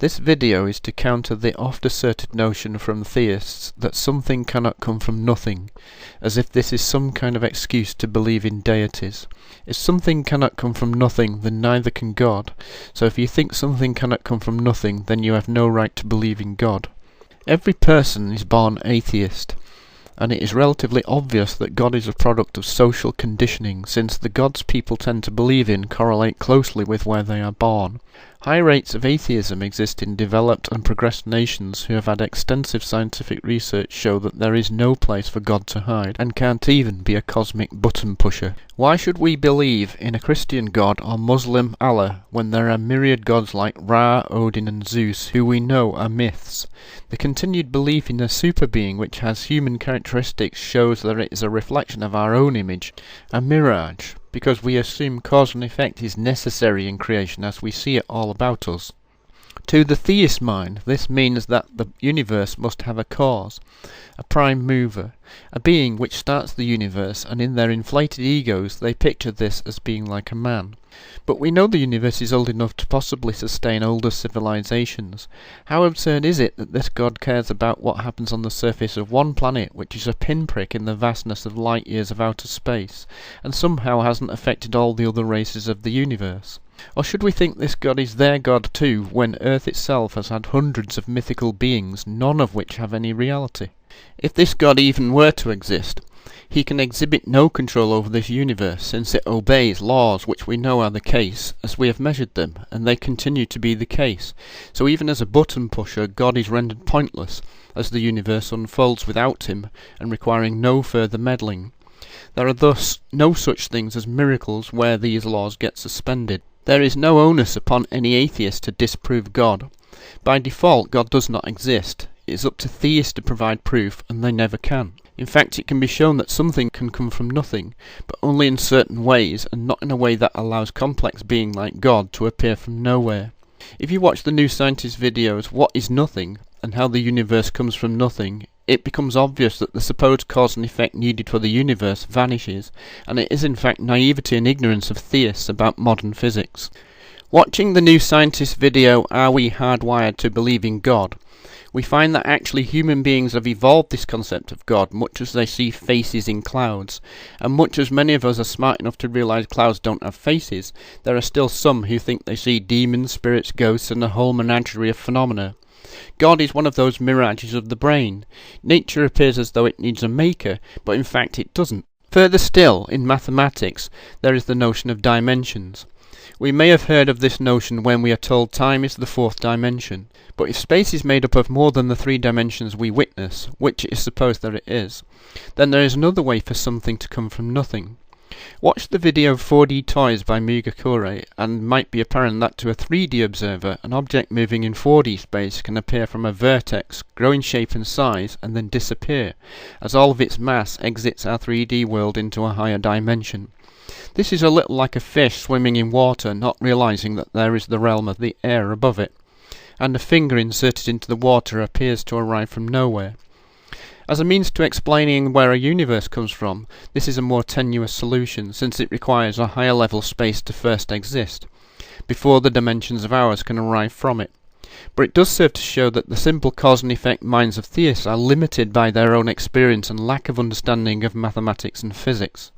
This video is to counter the oft-asserted notion from theists that something cannot come from nothing, as if this is some kind of excuse to believe in deities. If something cannot come from nothing, then neither can God, so if you think something cannot come from nothing, then you have no right to believe in God. Every person is born atheist, and it is relatively obvious that God is a product of social conditioning, since the gods people tend to believe in correlate closely with where they are born. High rates of atheism exist in developed and progressed nations who have had extensive scientific research show that there is no place for God to hide, and can't even be a cosmic button pusher. Why should we believe in a Christian God or Muslim Allah when there are myriad gods like Ra, Odin and Zeus who we know are myths? The continued belief in a super being which has human characteristics shows that it is a reflection of our own image, a mirage, because we assume cause and effect is necessary in creation as we see it all about us. To the theist mind, this means that the universe must have a cause, a prime mover, a being which starts the universe, and in their inflated egos they picture this as being like a man. But we know the universe is old enough to possibly sustain older civilizations. How absurd is it that this God cares about what happens on the surface of one planet, which is a pinprick in the vastness of light years of outer space, and somehow hasn't affected all the other races of the universe? Or should we think this God is their God too, when Earth itself has had hundreds of mythical beings, none of which have any reality? If this God even were to exist, he can exhibit no control over this universe, since it obeys laws which we know are the case, as we have measured them, and they continue to be the case. So even as a button pusher, God is rendered pointless, as the universe unfolds without him, and requiring no further meddling. There are thus no such things as miracles where these laws get suspended. There is no onus upon any atheist to disprove God. By default, God does not exist. It is up to theists to provide proof, and they never can. In fact, it can be shown that something can come from nothing, but only in certain ways, and not in a way that allows complex being like God to appear from nowhere. If you watch the New Scientist videos, What is Nothing, and how the universe comes from nothing, it becomes obvious that the supposed cause and effect needed for the universe vanishes, and it is in fact naivety and ignorance of theists about modern physics. Watching the New Scientist video, Are We Hardwired to Believe in God?, we find that actually human beings have evolved this concept of God, much as they see faces in clouds, and much as many of us are smart enough to realise clouds don't have faces, there are still some who think they see demons, spirits, ghosts and a whole menagerie of phenomena. God is one of those mirages of the brain. Nature appears as though it needs a maker, but in fact it doesn't. Further still, in mathematics, there is the notion of dimensions. We may have heard of this notion when we are told time is the fourth dimension, but if space is made up of more than the three dimensions we witness, which it is supposed that it is, then there is another way for something to come from nothing. Watch the video 4D Toys by Mugakure, and it might be apparent that to a 3D observer, an object moving in 4D space can appear from a vertex, grow in shape and size, and then disappear, as all of its mass exits our 3D world into a higher dimension. This is a little like a fish swimming in water, not realising that there is the realm of the air above it, and a finger inserted into the water appears to arrive from nowhere. As a means to explaining where a universe comes from, this is a more tenuous solution, since it requires a higher level space to first exist, before the dimensions of ours can arrive from it. But it does serve to show that the simple cause and effect minds of theists are limited by their own experience and lack of understanding of mathematics and physics.